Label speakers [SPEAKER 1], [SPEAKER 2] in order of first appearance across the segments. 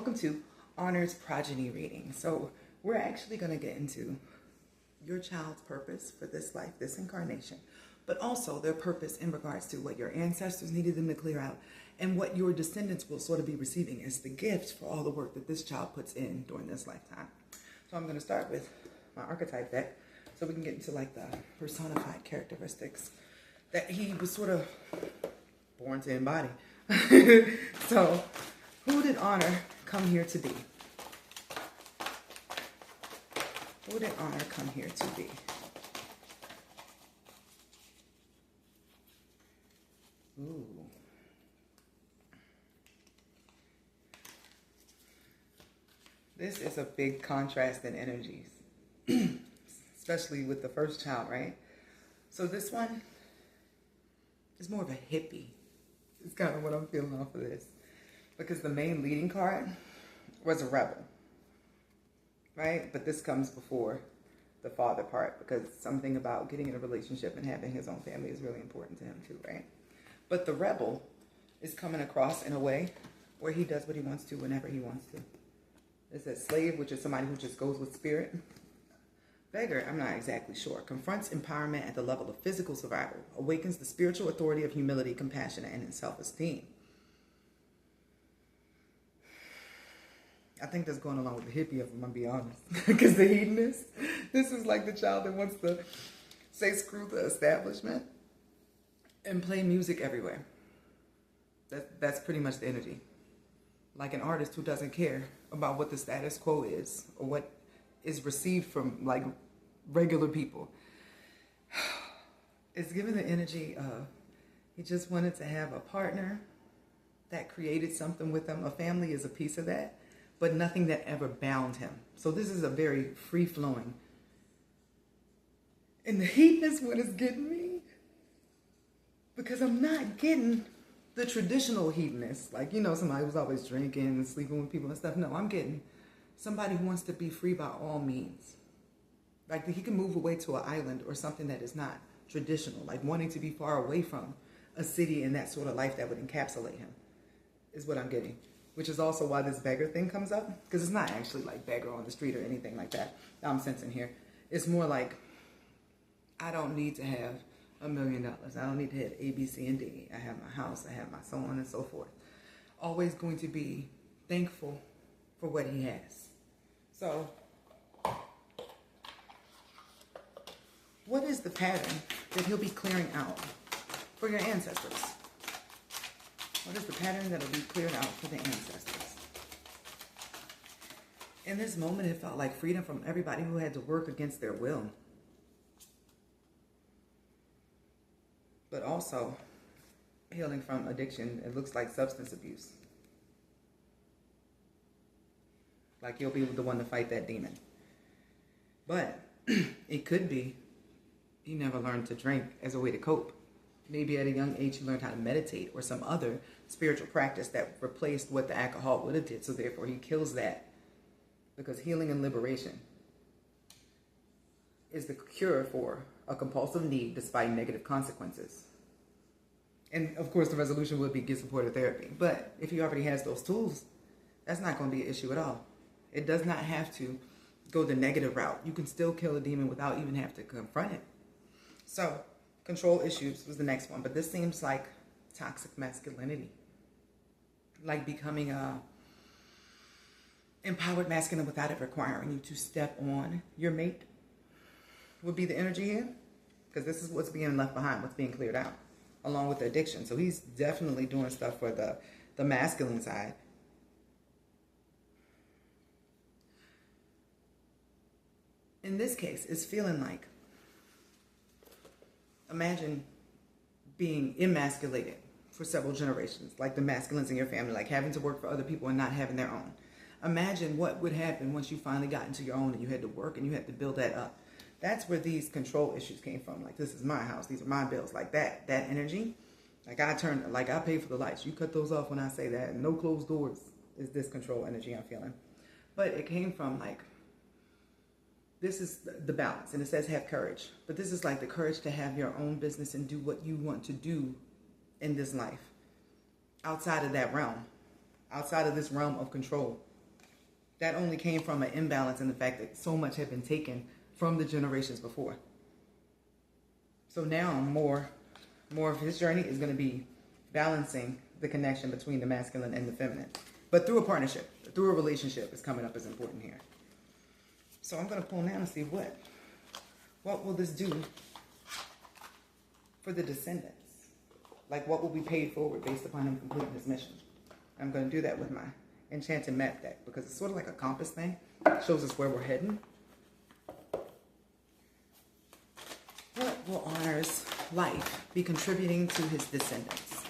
[SPEAKER 1] welcome to Honor's Progeny reading. So we're actually going to get into your child's purpose for this life, this incarnation, but also their purpose in regards to what your ancestors needed them to clear out and what your descendants will sort of be receiving as the gift for all the work that this child puts in during this lifetime. So I'm going to start with my archetype deck so we can get into like the personified characteristics that he was sort of born to embody. So who did Honor come here to be? Who did Honor come here to be? Ooh. This is a big contrast in energies, especially with the first child, right? So this one is more of a hippie. It's kind of what I'm feeling off of this. Because the main leading card was a rebel, right? But this comes before the father part because something about getting in a relationship and having his own family is really important to him too, right? But the rebel is coming across in a way where he does what he wants to whenever he wants to. It's a slave, which is somebody who just goes with spirit. Beggar, I'm not exactly sure. Confronts empowerment at the level of physical survival. Awakens the spiritual authority of humility, compassion, and self-esteem. I think that's going along with the hippie of them, I'm going to be honest. Because the hedonist, this is like the child that wants to say screw the establishment and play music everywhere. That's pretty much the energy. Like an artist who doesn't care about what the status quo is or what is received from like regular people. It's given the energy of he just wanted to have a partner that created something with him. A family is a piece of that, but nothing that ever bound him. So this is a very free-flowing. And the hedonist one is getting me because I'm not getting the traditional hedonist. Like, you know, somebody who's always drinking and sleeping with people and stuff. No, I'm getting somebody who wants to be free by all means. Like he can move away to an island or something that is not traditional. Like wanting to be far away from a city and that sort of life that would encapsulate him is what I'm getting. Which is also why this beggar thing comes up. Because it's not actually like beggar on the street or anything like that I'm sensing here. It's more like, I don't need to have $1 million. I don't need to have A, B, C, and D. I have my house. I have my so on and so forth. Always going to be thankful for what he has. So, what is the pattern that he'll be clearing out for your ancestors? What is the pattern that will be cleared out for the ancestors? In this moment, it felt like freedom from everybody who had to work against their will. But also, healing from addiction, it looks like substance abuse. Like you'll be the one to fight that demon. But it could be he never learned to drink as a way to cope. Maybe at a young age he learned how to meditate or some other spiritual practice that replaced what the alcohol would have did. So therefore he kills that. Because healing and liberation is the cure for a compulsive need despite negative consequences. And of course the resolution would be get supportive therapy. But if he already has those tools, that's not going to be an issue at all. It does not have to go the negative route. You can still kill a demon without even having to confront it. So, control issues was the next one. But this seems like toxic masculinity. Like becoming a empowered masculine without it requiring you to step on your mate would be the energy here. Because this is what's being left behind, what's being cleared out, along with the addiction. So he's definitely doing stuff for the masculine side. In this case, it's feeling like, imagine being emasculated for several generations, like the masculines in your family, like having to work for other people and not having their own. Imagine what would happen once you finally got into your own and you had to work and you had to build that up. That's where these control issues came from. Like, this is my house, these are my bills, like that energy. Like I pay for the lights. You cut those off when I say that. And no closed doors is this control energy I'm feeling. But it came from like, this is the balance, and it says have courage. But this is like the courage to have your own business and do what you want to do in this life. Outside of that realm. Outside of this realm of control. that only came from an imbalance in the fact that so much had been taken from the generations before. So now more of his journey is going to be balancing the connection between the masculine and the feminine. But through a partnership, through a relationship is coming up as important here. So I'm going to pull now and see what will this do for the descendants? Like what will be paid forward based upon him completing his mission? I'm going to do that with my enchanted map deck because it's sort of like a compass thing. It shows us where we're heading. What will Honor's life be contributing to his descendants?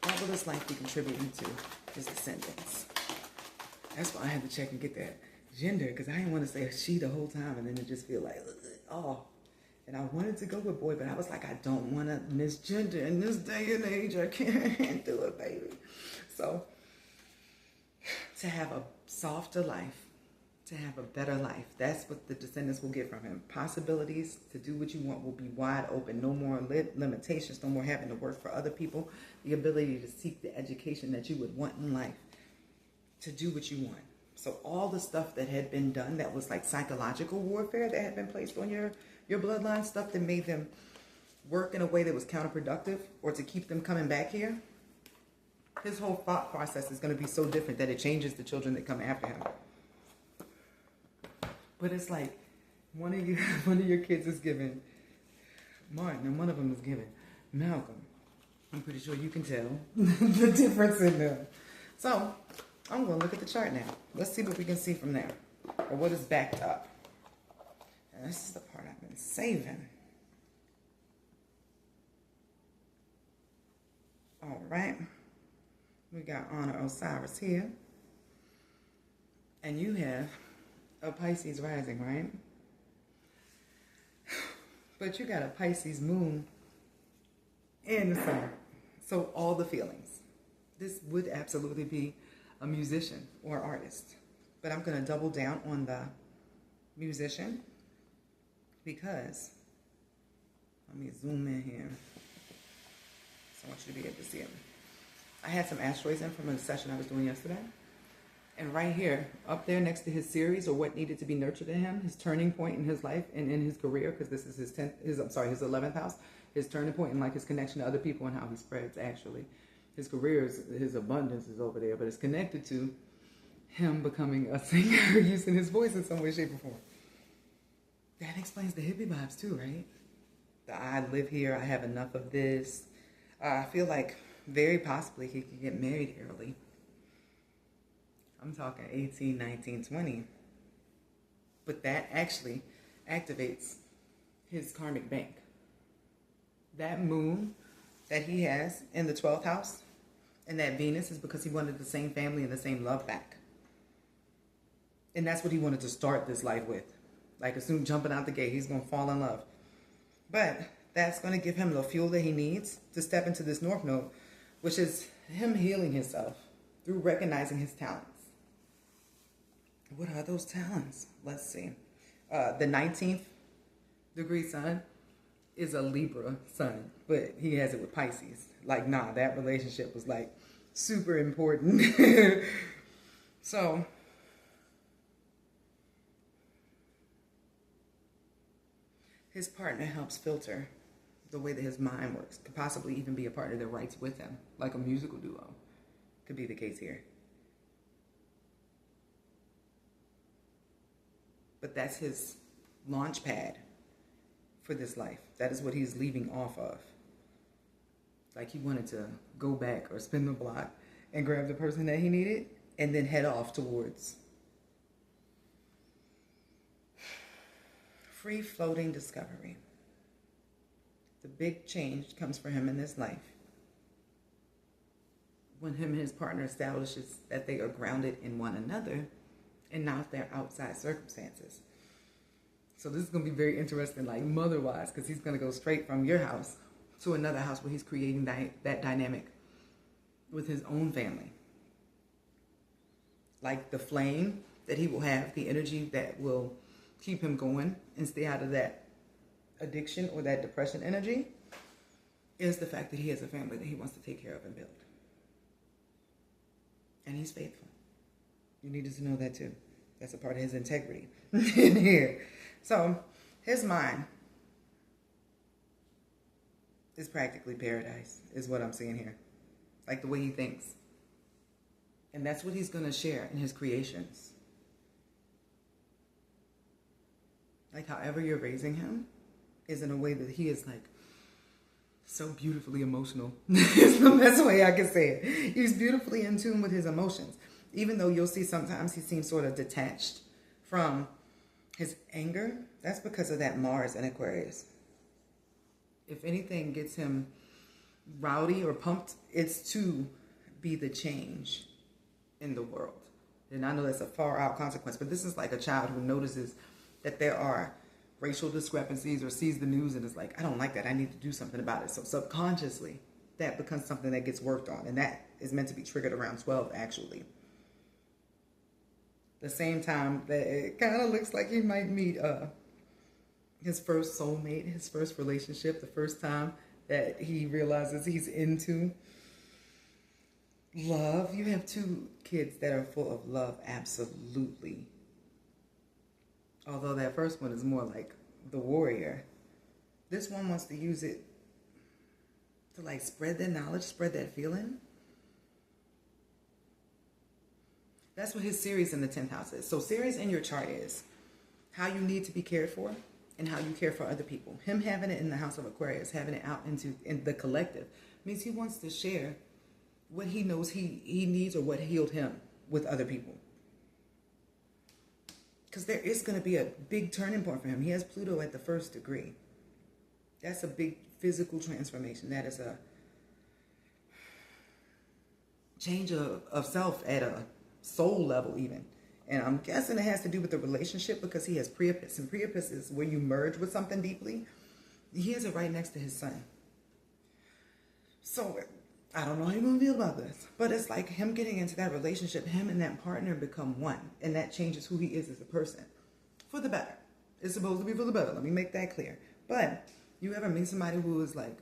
[SPEAKER 1] What will his life be contributing to his descendants? That's why I had to check and get that gender, because I didn't want to say she the whole time and then it just feel like, oh. And I wanted to go with boy, but I was like, I don't want to misgender in this day and age. I can't do it, baby. So, to have a softer life, to have a better life, that's what the descendants will get from him. Possibilities to do what you want will be wide open. No more limitations, no more having to work for other people. The ability to seek the education that you would want in life, to do what you want. So all the stuff that had been done that was like psychological warfare that had been placed on your bloodline, stuff that made them work in a way that was counterproductive or to keep them coming back here, his whole thought process is going to be so different that it changes the children that come after him. But it's like one of your kids is given Martin and one of them is given Malcolm. I'm pretty sure you can tell the difference in them. So I'm going to look at the chart now. Let's see what we can see from there, or what is backed up. And this is the part I've been saving. All right. We got Honor Osiris here. And you have a Pisces rising, right? But you got a Pisces moon and the sun. So all the feelings. This would absolutely be a musician or artist. But I'm going to double down on the musician because, let me zoom in here so I want you to be able to see him. I had some asteroids in from a session I was doing yesterday. And right here, up there next to his series, or what needed to be nurtured in him, his turning point in his life and in his career, because this is his 11th house, his turning point and like his connection to other people and how he spreads actually. His career, his abundance is over there, but it's connected to him becoming a singer, using his voice in some way, shape, or form. That explains the hippie vibes too, right? I live here, I have enough of this. I feel like very possibly he could get married early. I'm talking 18, 19, 20. But that actually activates his karmic bank. That moon that he has in the 12th house and that Venus is because he wanted the same family and the same love back. And that's what he wanted to start this life with. Like as soon jumping out the gate, he's going to fall in love. But that's going to give him the fuel that he needs to step into this North Node, which is him healing himself through recognizing his talents. What are those talents? Let's see. The 19th degree sun is a Libra sun, but he has it with Pisces. Like, nah, that relationship was like super important. So, his partner helps filter the way that his mind works. Could possibly even be a partner that writes with him, like a musical duo. Could be the case here. But that's his launch pad for this life. That is what he's leaving off of. Like he wanted to go back or spin the block and grab the person that he needed and then head off towards free-floating discovery. The big change comes for him in this life when him and his partner establishes that they are grounded in one another and not their outside circumstances. So this is going to be very interesting, like mother-wise, because he's going to go straight from your house to another house where he's creating that dynamic with his own family. Like the flame that he will have, the energy that will keep him going and stay out of that addiction or that depression energy, is the fact that he has a family that he wants to take care of and build. And he's faithful. You needed to know that too. That's a part of his integrity in here. So his mind is practically paradise, is what I'm seeing here. Like the way he thinks. And that's what he's going to share in his creations. Like however you're raising him is in a way that he is like so beautifully emotional. It's the best way I can say it. He's beautifully in tune with his emotions. Even though you'll see sometimes he seems sort of detached from his anger, that's because of that Mars in Aquarius. If anything gets him rowdy or pumped, it's to be the change in the world. And I know that's a far out consequence, but this is like a child who notices that there are racial discrepancies or sees the news and is like, I don't like that. I need to do something about it. So subconsciously, that becomes something that gets worked on. And that is meant to be triggered around 12, actually. The same time that it kind of looks like he might meet his first soulmate, his first relationship, the first time that he realizes he's into love. You have two kids that are full of love, absolutely. Although that first one is more like the warrior. This one wants to use it to like spread that knowledge, spread that feeling. That's what his series in the 10th house is. So series in your chart is how you need to be cared for and how you care for other people. Him having it in the house of Aquarius, having it out in the collective, means he wants to share what he knows he needs or what healed him with other people. Because there is going to be a big turning point for him. He has Pluto at the 1st degree. That's a big physical transformation. That is a change of self at a soul level even. And I'm guessing it has to do with the relationship because he has Priapus. And Priapus is where you merge with something deeply. He has it right next to his sun. So I don't know how you're going to feel about this. But it's like him getting into that relationship, him and that partner become one. And that changes who he is as a person. For the better. It's supposed to be for the better. Let me make that clear. But you ever meet somebody who is like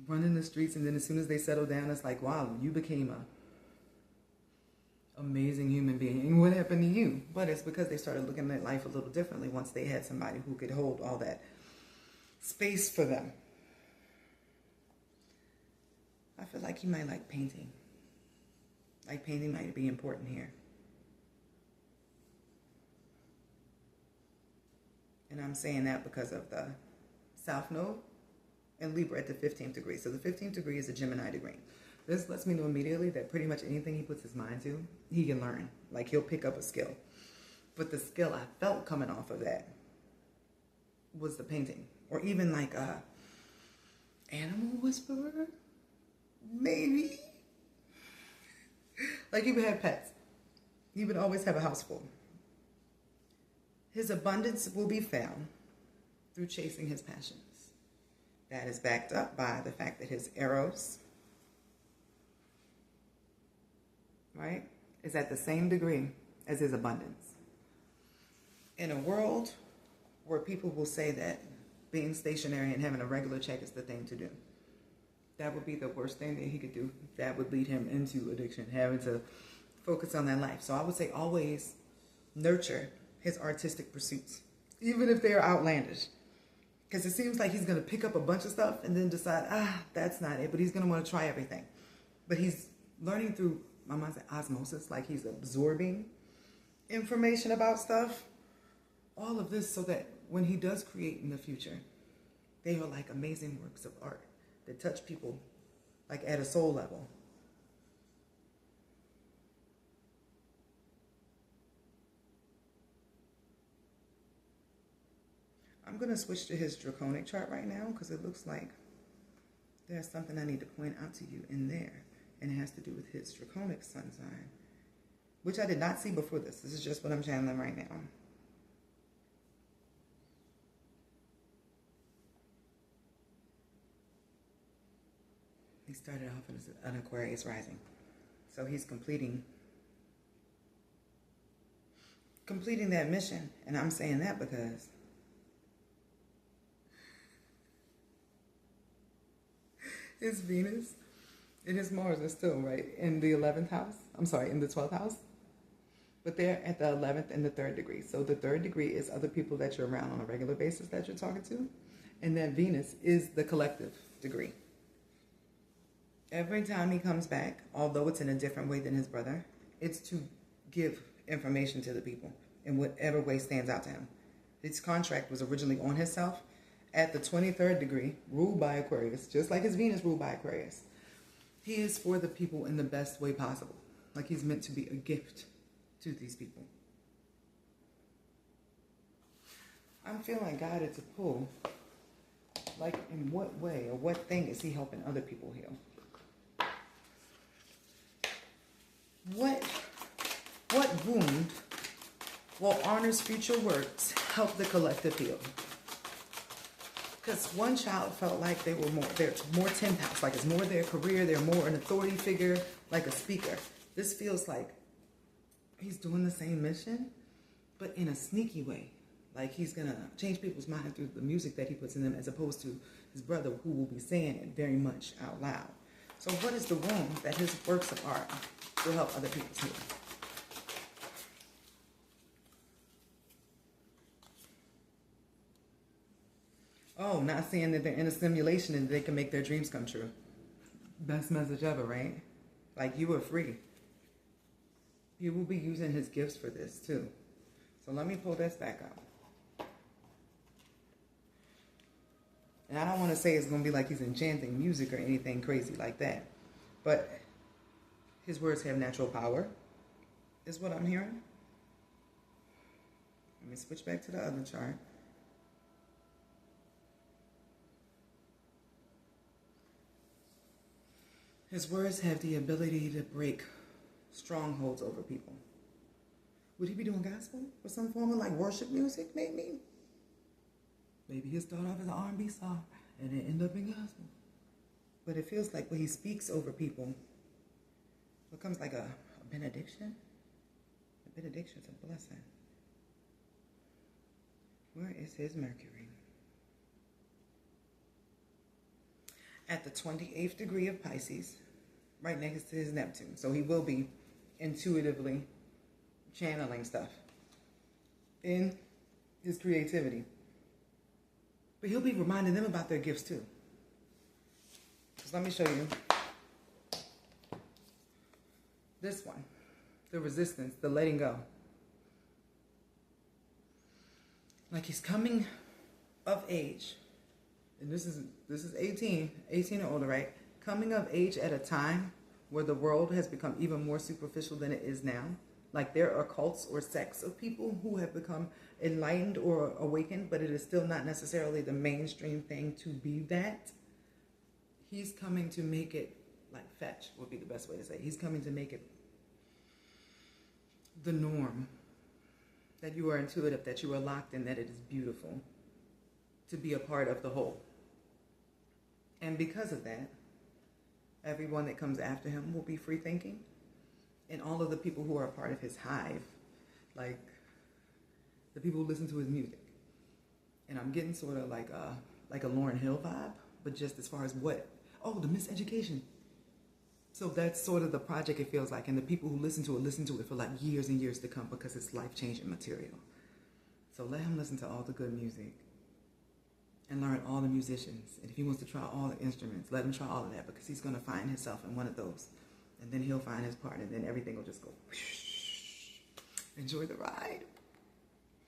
[SPEAKER 1] running the streets and then as soon as they settle down, it's like, wow, you became a amazing human being. What happened to you? But it's because they started looking at life a little differently once they had somebody who could hold all that space for them. I feel like he might like painting. Like painting might be important here. And I'm saying that because of the South Node and Libra at the 15th degree. So the 15th degree is a Gemini degree. This lets me know immediately that pretty much anything he puts his mind to, he can learn. Like he'll pick up a skill. But the skill I felt coming off of that was the painting. Or even like a animal whisperer. Maybe. Like he would have pets. He would always have a house full. His abundance will be found through chasing his passions. That is backed up by the fact that his Eros, right, is at the same degree as his abundance. In a world where people will say that being stationary and having a regular check is the thing to do, that would be the worst thing that he could do. That would lead him into addiction, having to focus on that life. So I would say always nurture his artistic pursuits, even if they are outlandish. Because it seems like he's going to pick up a bunch of stuff and then decide, that's not it. But he's going to want to try everything. But he's learning through, my mind said osmosis, like he's absorbing information about stuff. All of this so that when he does create in the future, they are like amazing works of art that touch people like at a soul level. I'm going to switch to his draconic chart right now because it looks like there's something I need to point out to you in there. And it has to do with his draconic sun sign, which I did not see before this. This is just what I'm channeling right now. He started off as an Aquarius rising. So he's completing that mission. And I'm saying that because his Venus and his Mars are still right in the 11th house. I'm sorry, in the 12th house. But they're at the 11th and the 3rd degree. So the 3rd degree is other people that you're around on a regular basis that you're talking to. And then Venus is the collective degree. Every time he comes back, although it's in a different way than his brother, it's to give information to the people in whatever way stands out to him. His contract was originally on himself at the 23rd degree, ruled by Aquarius, just like his Venus ruled by Aquarius. He is for the people in the best way possible. Like he's meant to be a gift to these people. I'm feeling guided to pull, like in what way or what thing is he helping other people heal? What wound will Honor's future works help the collective heal? Because one child felt like they're more 10th house, like it's more their career, they're more an authority figure, like a speaker. This feels like he's doing the same mission, but in a sneaky way. Like he's going to change people's mind through the music that he puts in them, as opposed to his brother, who will be saying it very much out loud. So what is the wound that his works of art will help other people heal? Oh, not saying that they're in a simulation and they can make their dreams come true. Best message ever, right? Like you are free. You will be using his gifts for this too. So let me pull this back up. And I don't want to say it's going to be like he's enchanting music or anything crazy like that. But his words have natural power, is what I'm hearing. Let me switch back to the other chart. His words have the ability to break strongholds over people. Would he be doing gospel or some form of like worship music, maybe? Maybe he'll start off as an R&B song and then end up in gospel. But it feels like when he speaks over people, it becomes like a benediction. A benediction is a blessing. Where is his Mercury? At the 28th degree of Pisces, right next to his Neptune. So he will be intuitively channeling stuff in his creativity. But he'll be reminding them about their gifts too. So let me show you this one. The resistance, the letting go. Like he's coming of age. And this is 18 or older, right? Coming of age at a time where the world has become even more superficial than it is now. Like there are cults or sects of people who have become enlightened or awakened, but it is still not necessarily the mainstream thing to be that. He's coming to make it, like fetch would be the best way to say it. He's coming to make it the norm. That you are intuitive, that you are locked in, that it is beautiful to be a part of the whole. And because of that, everyone that comes after him will be free thinking. And all of the people who are a part of his hive, like the people who listen to his music. And I'm getting sort of like a Lauryn Hill vibe, but just as far as what? Oh, the miseducation. So that's sort of the project it feels like. And the people who listen to it for like years and years to come, because it's life-changing material. So let him listen to all the good music and learn all the musicians. And if he wants to try all the instruments, let him try all of that, because he's going to find himself in one of those. And then he'll find his part, and then everything will just go. Enjoy the ride.